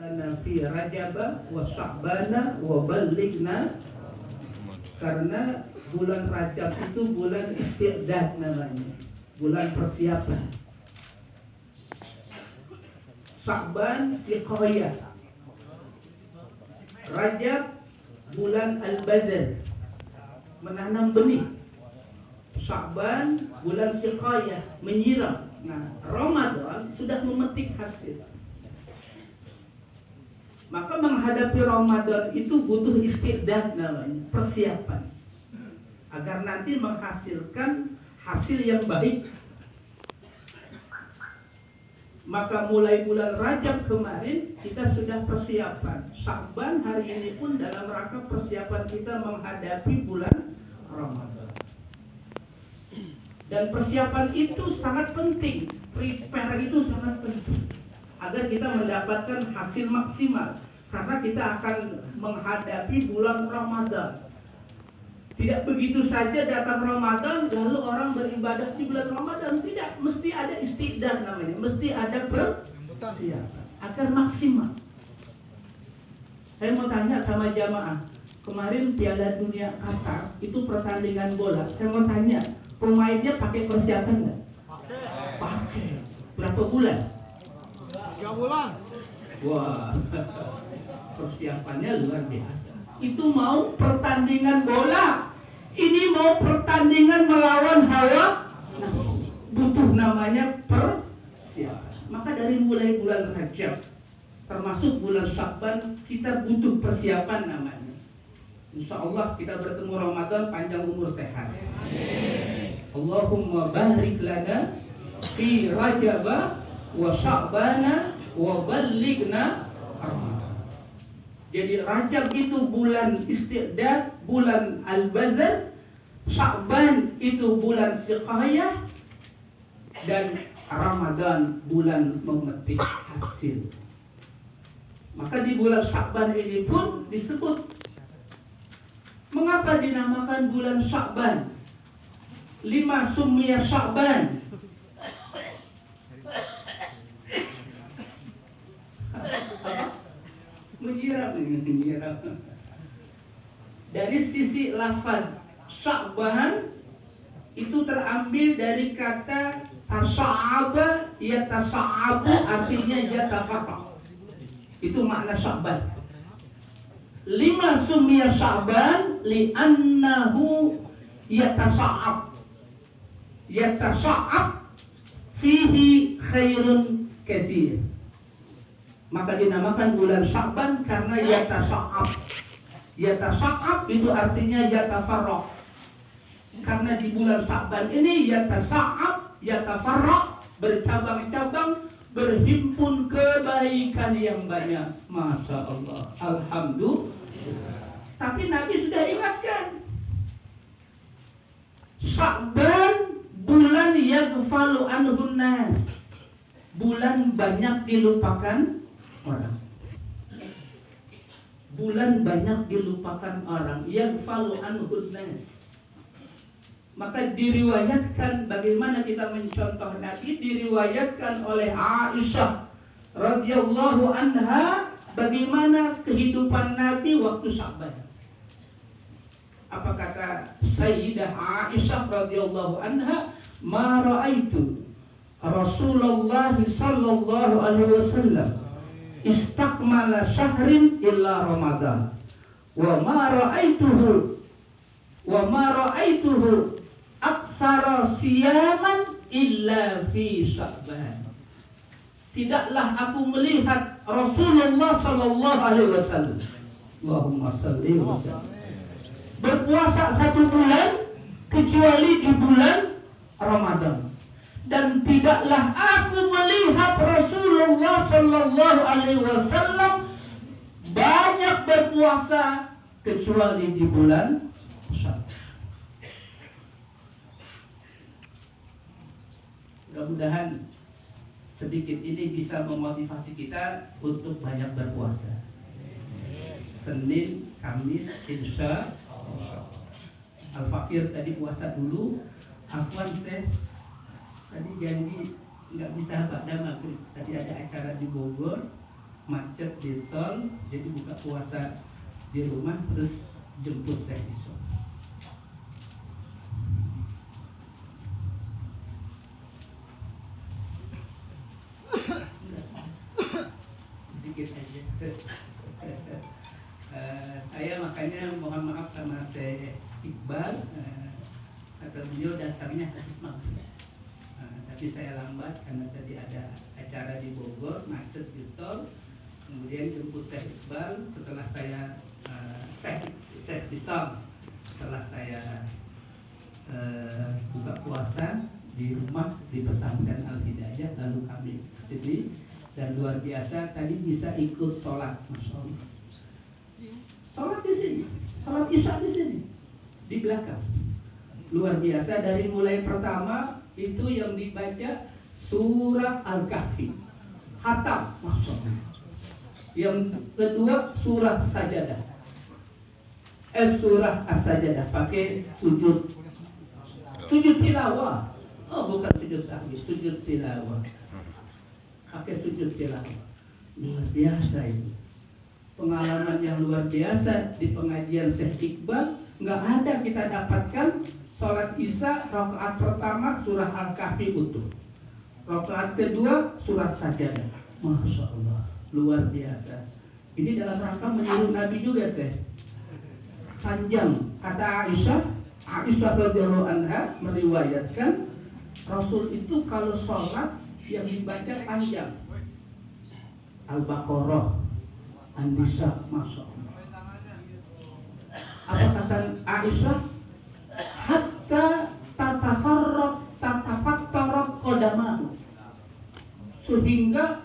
lana fi Rajab wa Sya'ban wa ballighna, karena bulan Rajab itu bulan isti'dad namanya, bulan persiapan. Sya'ban siqayah. Rajab bulan al-badr, menanam benih. Sya'ban bulan siqayah, menyiram. Nah, Ramadan sudah memetik hasil. Maka menghadapi Ramadan itu butuh istiqdad namanya, persiapan, agar nanti menghasilkan hasil yang baik. Maka mulai bulan Rajab kemarin kita sudah persiapan. Sya'ban hari ini pun dalam rangka persiapan kita menghadapi bulan Ramadan. Dan persiapan itu sangat penting, prepare itu sangat penting, agar kita mendapatkan hasil maksimal. Karena kita akan menghadapi bulan Ramadan. Tidak begitu saja datang Ramadan lalu orang beribadah di bulan Ramadan. Tidak, mesti ada istiqdad namanya, mesti ada persiapan agar maksimal. Saya mau tanya sama jamaah, kemarin Piala Dunia Qatar itu pertandingan bola. Saya mau tanya, pemainnya pakai persiapan nggak? Pakai. Berapa bulan? 3 bulan. Wah, persiapannya luar biasa. Itu mau pertandingan bola, ini mau pertandingan melawan hawa nafsu. Butuh namanya persiapan. Maka dari mulai bulan Rajab, termasuk bulan Sya'ban, kita butuh persiapan namanya. Insya Allah kita bertemu Ramadan, panjang umur sehat. Allahumma barik lana fi Rajab wa Sya'ban wa ballighna Ramadan. Jadi Rajab itu bulan istiqdad, bulan al-badr. Sya'ban itu bulan siqayah, dan Ramadan bulan memetik hasil. Maka di bulan Sya'ban ini pun disebut. Mengapa dinamakan bulan Sya'ban? 5 summiya Sya'ban. Menyiram. Dari sisi lafaz Sya'ban itu terambil dari kata tasa'aba, yatasa'abu, artinya yatafaqa. Itu makna Sya'ban. 5 summiya Sya'ban li'annahu yatasa'ab. Yatasa'ab fihi khairun katsir. Maka dinamakan bulan Sya'ban karena yatasa'ab. Yatasa'ab itu artinya yatafarraq. Karena di bulan Sya'ban ini yatasa'ab, yatafarraq, bercabang-cabang, berhimpun kebaikan yang banyak. Masya Allah, alhamdulillah. Tapi Nabi sudah ingatkan, Sya'ban bulan yaghfalu anhun nas, bulan banyak dilupakan orang. Bulan banyak dilupakan orang, yaghfalu anhun nas. Maka diriwayatkan, bagaimana kita mencontoh Nabi, diriwayatkan oleh Aisyah radhiyallahu anha bagaimana kehidupan Nabi waktu Sya'ban. Apa kata Sayyidah Aisyah radhiyallahu anha? Ma ra'aitu Rasulullah sallallahu alaihi wasallam istakmala syahrin illa Ramadan wa ma ra'aituhu aksara siyaman illa fi Sya'ban. Tidaklah aku melihat Rasulullah sallallahu alaihi wasallam, Allahumma salli wa sallim, berpuasa 1 bulan kecuali di bulan Ramadan. Dan tidaklah aku melihat Rasulullah sallallahu alaihi wasallam banyak berpuasa kecuali di bulan Sya'ban. Mudah-mudahan sedikit ini bisa memotivasi kita untuk banyak berpuasa. Senin, Kamis, Insya Allah. Al-Fakir tadi puasa dulu. Afwan teh tadi janji nggak bisa pada maghrib. Tadi ada acara di Bogor. macet di tol, jadi buka puasa di rumah terus jemput saya besok. Sedikit aja. Saya makanya mohon maaf sama saya Iqbal, kata beliau dasarnya hadis maghrib. Tapi saya lambat karena tadi ada acara di Bogor, macet di tol. Kemudian jemput Teh Iqbal setelah saya Teh Bisam, setelah saya buka puasa di rumah di pesantren Al Hidayah, lalu kami jadi dan luar biasa tadi bisa ikut sholat, masya Allah. Sholat di sini, sholat isya di sini, di belakang. Luar biasa dari mulai pertama itu yang dibaca surah Al-Kahfi, hatam, masya Allah. Yang kedua surah Sajadah, surah As-Sajadah pakai sujud tilawah. Oh, bukan sujud sahwi, sujud tilawah. Pakai sujud tilawah. Luar biasa ini. Pengalaman yang luar biasa di pengajian Syekh Iqbal. Nggak ada kita dapatkan sholat isya rakaat pertama surah Al-Kahfi utuh, rakaat kedua surah Sajadah. Masya Allah, luar biasa. Ini dalam rangka menyuruh Nabi juga teh. Panjang. Kata Aisyah radhiyallahu anha meriwayatkan Rasul itu kalau sholat yang dibaca panjang. Al-Baqarah, An-Nisa, masya Allah. Apa kata Aisyah? Hatta tatafattarat qadamahu. Sehingga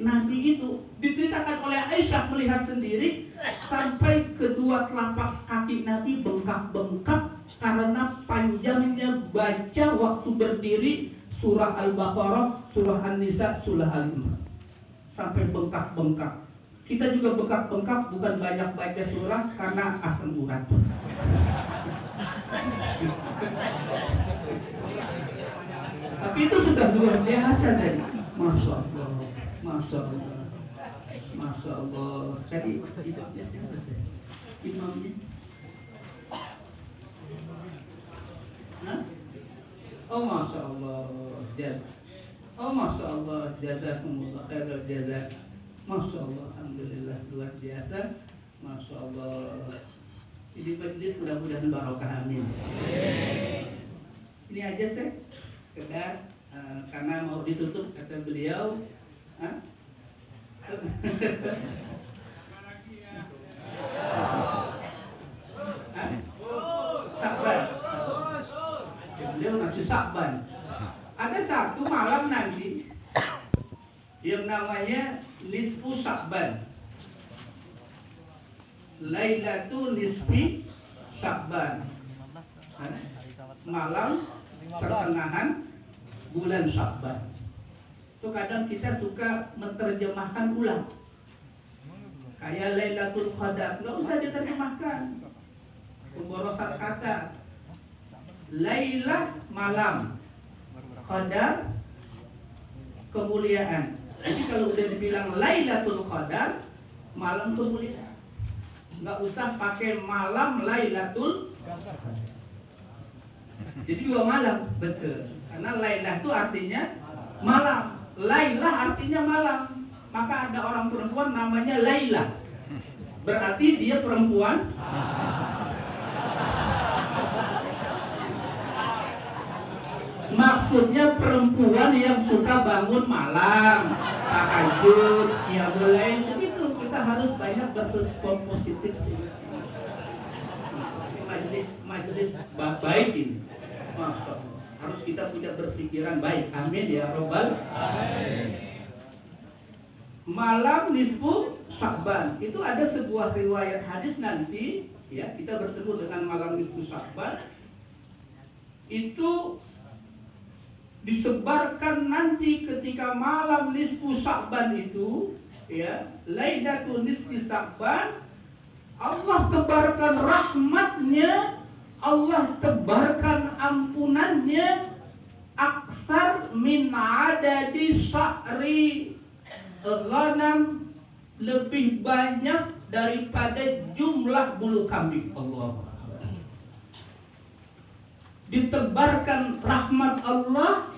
Nabi itu diceritakan oleh Aisyah melihat sendiri sampai kedua telapak kaki Nabi bengkak-bengkak karena panjangnya baca waktu berdiri surah Al-Baqarah, surah An-Nisa, surah Al-Imran. Sampai bengkak-bengkak. Kita juga bengkak-bengkak bukan banyak baca surah karena asam urat. Tapi itu sudah luar biasa tadi. Masya Allah, masya Allah, masya Allah. Tadi imamnya siapa sih? Imamnya? Hah? Oh masya Allah, oh masya Allah, jazakumullah khairal jazak. Masya Allah, alhamdulillah luar biasa. Masya Allah. Ini majlis mudah-mudahan barokah, amin. Ini aja sih, sekedar karena mau ditutup kata beliau. Sakban. Beliau masih sakban. Ada satu malam nanti yang namanya nisfu Sya'ban. Lailatul nisfi Sya'ban. Malam pertengahan bulan Sya'ban. Itu kadang kita suka menerjemahkan ulang. Kayak Lailatul Qadar, enggak usah diterjemahkan. Pemborosan kata. Lailah malam, Qadar kemuliaan. Jadi kalau udah dibilang Lailatul Qadar, malam kemuliaan. Nggak usah pakai malam Lailatul Qadar. Jadi dua malam, betul. Karena Lailah itu artinya malam. Lailah artinya malam. Maka ada orang perempuan namanya Laila. Berarti dia perempuan. Maksudnya perempuan yang suka bangun malam, tahajud, qiyamul lail, begitu. Kita harus banyak berpikir positif. Majelis baik ini. Masya Allah. Harus kita punya berpikiran baik. Amin ya robbal alamin. Malam nisfu Sya'ban. Itu ada sebuah riwayat hadis nanti, ya, kita bertemu dengan malam nisfu Sya'ban. Itu disebarkan nanti ketika malam nisfu Sya'ban itu, ya, Lailatul nisfi Sya'ban, Allah tebarkan rahmatnya, Allah tebarkan ampunannya aksar min adadi sya'ri ghanam lebih banyak daripada jumlah bulu kambing. Allah. Ditebarkan rahmat Allah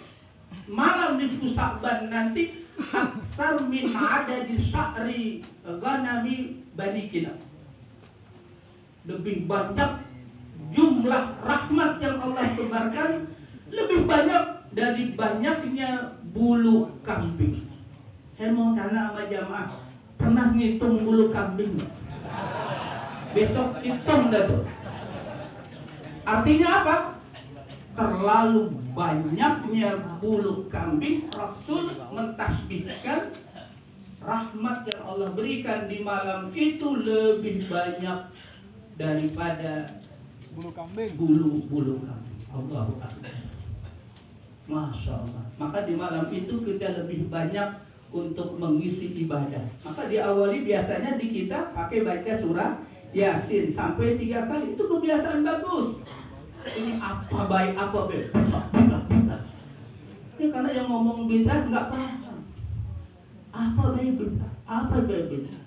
malam nisfu Sa'ban nanti aksar min adadi sa'ri ghanami Bani Kilab. Lebih banyak jumlah rahmat yang Allah tebarkan, lebih banyak dari banyaknya bulu kambing. Saya mau tanya sama jamaah, pernah ngitung bulu kambing? Besok hitung dah tuh. Artinya apa? Terlalu banyaknya bulu kambing, Rasul mentasbihkan rahmat yang Allah berikan di malam itu lebih banyak daripada Bulu kambing. bulu kambing. Allahu Akbar. Masya Allah. Maka di malam itu kita lebih banyak untuk mengisi ibadah. Maka diawali biasanya di kita pakai baca surah Yasin sampai 3 kali. Itu kebiasaan bagus. Ini apa baik apa baik. Ini karena yang ngomong bid'ah nggak paham. Apa baik bid'ah? Apa baik bid'ah?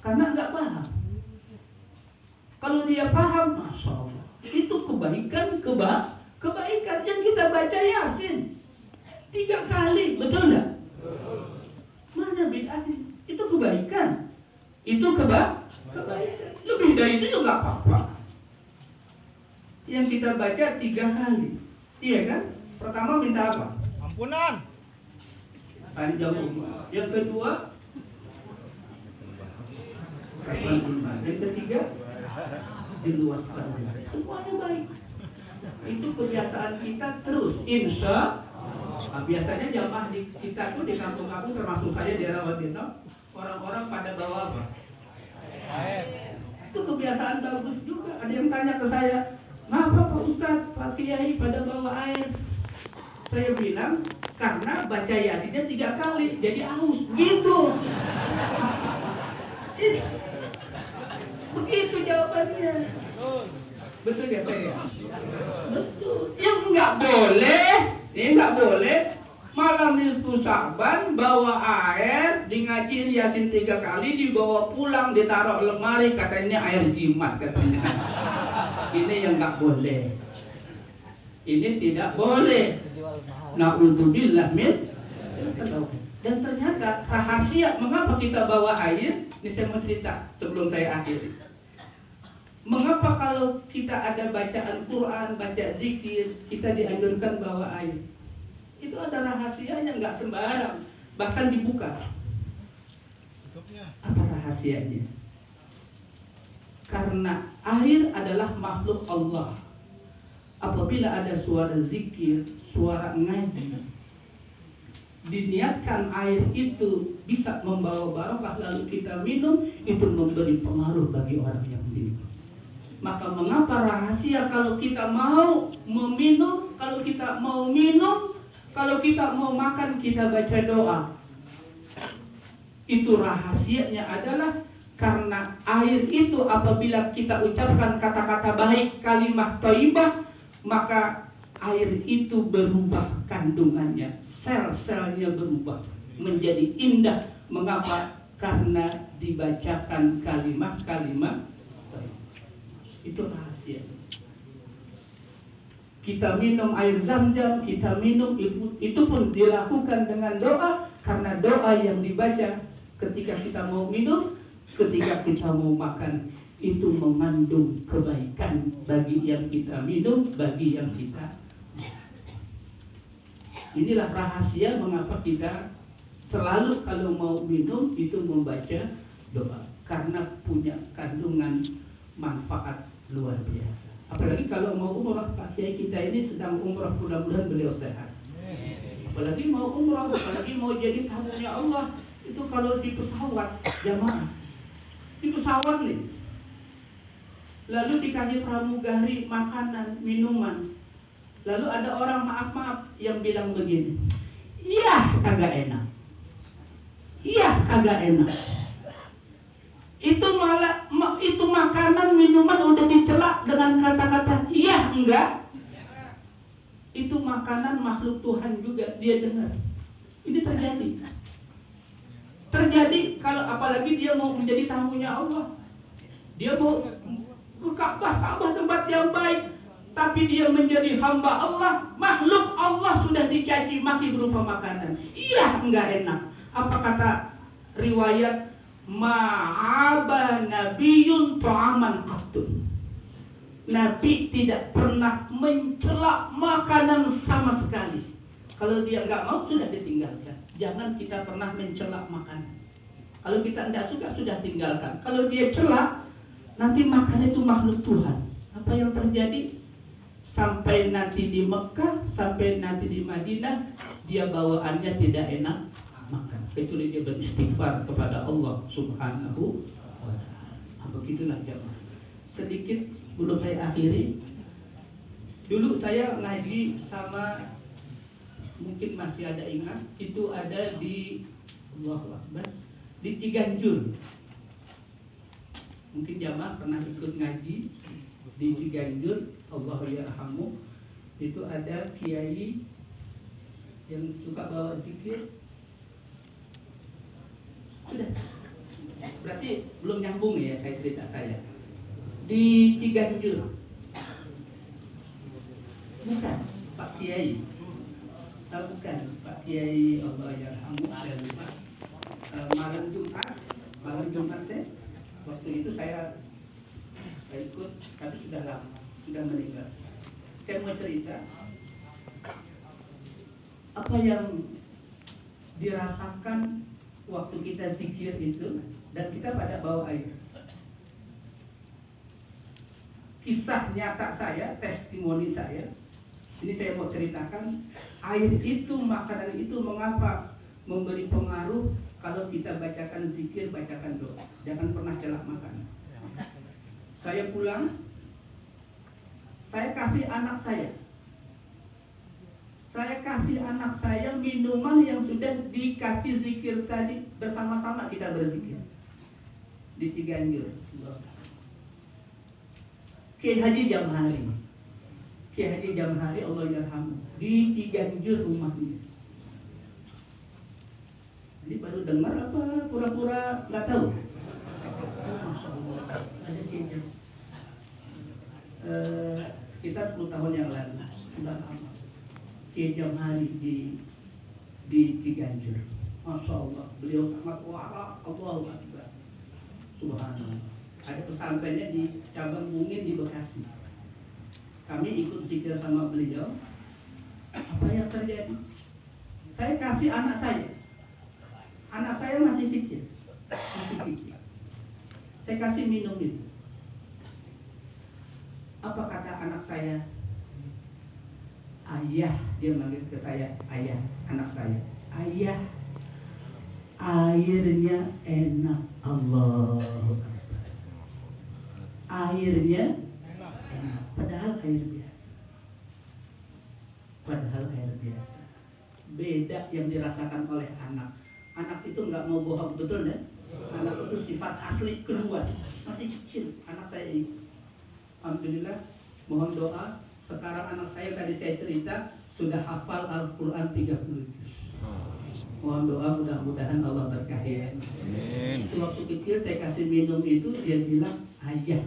Karena nggak paham. Kalau dia paham, Masya Allah, itu kebaikan yang kita baca Yasin 3 kali, betul nggak? Mana bid'ah? Itu kebaikan. Itu kebaikan. Lebih dari itu juga nggak apa-apa. Yang kita baca 3 kali, iya kan? Pertama minta apa? Ampunan. Panjang umur. Yang kedua, yang ketiga, diluaskan. Semuanya baik. Itu kebiasaan kita terus. Insya Allah. Biasanya jamaah di kita tuh di kampung-kampung, termasuk saya di Rawadino, orang-orang pada bawa apa? Itu kebiasaan bagus juga. Ada yang tanya ke saya, kenapa Pak Ustadz, Pak Kiai pada bawa air? Saya bilang, karena baca Yasinnya 3 kali, jadi aus. Gitu. Begitu jawabannya. Betul ya saya? Betul. Yang nggak boleh, malam nisfu Sa'ban bawa air, di ngaji Yasin 3 kali, dibawa pulang, ditaruh lemari, katanya air jimat katanya. Ini yang nggak boleh. Ini tidak boleh. Na'udzubillah min. Dan ternyata rahasia mengapa kita bawa air, ini saya mau cerita sebelum saya akhiri. Mengapa kalau kita ada bacaan Quran, baca zikir, kita dianjurkan bawa air? Itu ada rahasianya, nggak sembarang, bahkan dibuka. Apa rahasianya? Karena air adalah makhluk Allah. Apabila ada suara zikir, suara ngaji, diniatkan air itu bisa membawa barokah, lalu kita minum, itu memberi pengaruh bagi orang yang minum. Maka mengapa rahasia kalau kita mau meminum, kalau kita mau minum, kalau kita mau makan, kita baca doa. Itu rahasianya adalah karena air itu apabila kita ucapkan kata-kata baik, kalimat thayyibah, maka air itu berubah kandungannya, sel-selnya berubah menjadi indah. Mengapa? Karena dibacakan kalimat-kalimat. Itu rahasia. Kita minum air Zam-Zam, kita minum itu pun dilakukan dengan doa, karena doa yang dibaca ketika kita mau minum, ketika kita mau makan, itu mengandung kebaikan bagi yang kita minum, bagi yang kita. Inilah rahasia mengapa kita selalu kalau mau minum itu membaca doa, karena punya kandungan manfaat luar biasa. Apalagi kalau mau umrah, Pak Kiai kita ini sedang umrah, mudah-mudahan beliau sehat. Apalagi mau umrah, apalagi mau jadi tamunya Allah, itu kalau di pesawat jamaah, di pesawat nih, lalu dikasih pramugari makanan, minuman, lalu ada orang maaf-maaf yang bilang begini, iya kagak enak, iya kagak enak. Itu malah itu makanan minuman udah dicela dengan kata-kata iya enggak. Itu makanan makhluk Tuhan juga dia dengar. Ini terjadi. terjadi kalau apalagi dia mau menjadi tamunya Allah. Dia mau ke Ka'bah tempat yang baik, tapi dia menjadi hamba Allah, makhluk Allah sudah dicaci maki berupa makanan. Iya, enggak enak. Apa kata riwayat, ma'aba nabiyun ta'aman qattun. Nabi tidak pernah mencela makanan sama sekali. Kalau dia nggak mau, sudah ditinggalkan. Jangan kita pernah mencela makanan. Kalau kita tidak suka, sudah tinggalkan. Kalau dia cela, nanti makan itu makhluk Tuhan. Apa yang terjadi? Sampai nanti di Mekah, sampai nanti di Madinah, dia bawaannya tidak enak makan. Kecuali dia beristighfar kepada Allah Subhanahu wa Ta'ala. Begitulah jemaah. Sedikit belum saya akhiri. Dulu saya ngaji sama, mungkin masih ada ingat, itu ada di Allahu Akbar, di Ciganjur. Mungkin jamaah pernah ikut ngaji di Ciganjur, Allah yarhamu. Itu ada kiai yang suka bawa zikir. Sudah. Berarti belum nyambung ya kayak cerita saya. Di Ciganjur. Bukan, Pak Kiai. Bukan, Pak Kiai, Allah yarhamu. Malam Jumat waktu itu saya ikut, tapi sudah lama, sudah meninggal. Saya mau cerita apa yang dirasakan waktu kita zikir itu, dan kita pada bawa air. Kisah nyata saya, testimoni saya, ini saya mau ceritakan. Air itu, makanan itu mengapa memberi pengaruh kalau kita bacakan zikir, bacakan doa. Jangan pernah celak makan. Saya pulang, saya kasih anak saya. Saya kasih anak saya minuman yang sudah dikasih zikir tadi, bersama-sama kita berzikir di Ciganjur. Kiai Haji Jamhari, Kiai Haji Jamhari, Allah yarhamu, di Ciganjur rumahnya. Jadi baru dengar apa pura-pura nggak tahu? Masya Allah, ada Kiai sekitar 10 tahun yang lalu, sudah lama. Kiai Jamhari di Ciganjur, Masya Allah, beliau sangat wara, Allahu Akbar, Subhanallah. Ada pesantrennya di cabang Bungin di Bekasi. Kami ikut zikir sama beliau. Apa yang terjadi? Saya kasih anak saya. Anak saya masih kecil. Saya kasih minum itu. Apa kata anak saya? Ayah, dia manggil ke saya, ayah, anak saya. Ayah, airnya enak. Allah. Airnya enak. Padahal air biasa. Beda yang dirasakan oleh anak. Anak itu nggak mau bohong, betul ya? Anak itu sifat asli keluar. Masih kecil anak saya ini. Alhamdulillah, mohon doa. Sekarang anak saya, tadi saya cerita, sudah hafal Al-Quran 30 juz. Mohon doa, mudah-mudahan Allah berkahi. Waktu kecil saya kasih minum itu, dia bilang, ayah,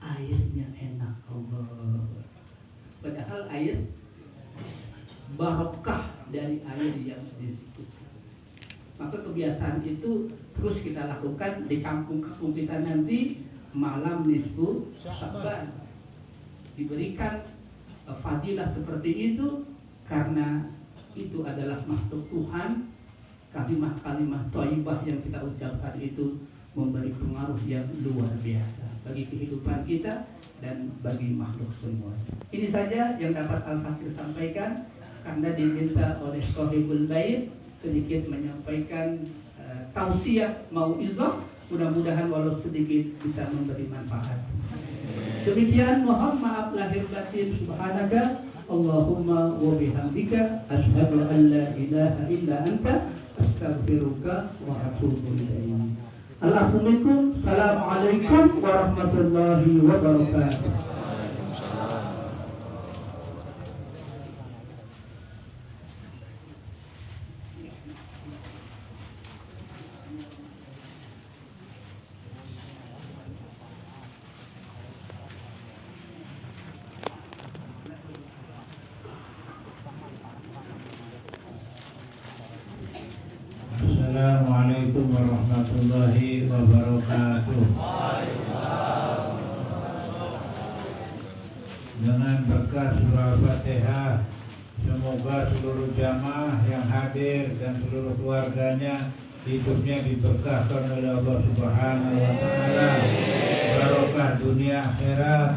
airnya enak, Allah. Padahal air barokah dari air yang disebutkan. Maka kebiasaan itu terus kita lakukan di kampung-kampung kita nanti. Malam nisfu Sya'ban diberikan fadilah seperti itu, karena itu adalah makhluk Tuhan. Kalimat-kalimat thayyibah yang kita ucapkan itu memberi pengaruh yang luar biasa bagi kehidupan kita dan bagi makhluk semua. Ini saja yang dapat Al-Fasil sampaikan, karena diminta oleh Sohibul Bait sedikit menyampaikan tausiah mau'izah. Mudah-mudahan walau sedikit bisa memberi manfaat. Demikian, mohon maaf lahir batin. Subhanaka Allahumma wa bihamdika asyhadu an la ilaha illa anta astaghfiruka wa atubu ilaik. Assalamualaikum warahmatullahi wabarakatuh. Assalamualaikum warahmatullahi wabarakatuh. Dengan berkah surah Al-Fatihah, semoga seluruh jamaah yang hadir dan seluruh keluarganya hidupnya diberkahkan oleh Allah Subhanahu wa taala. Barokah dunia akhirat.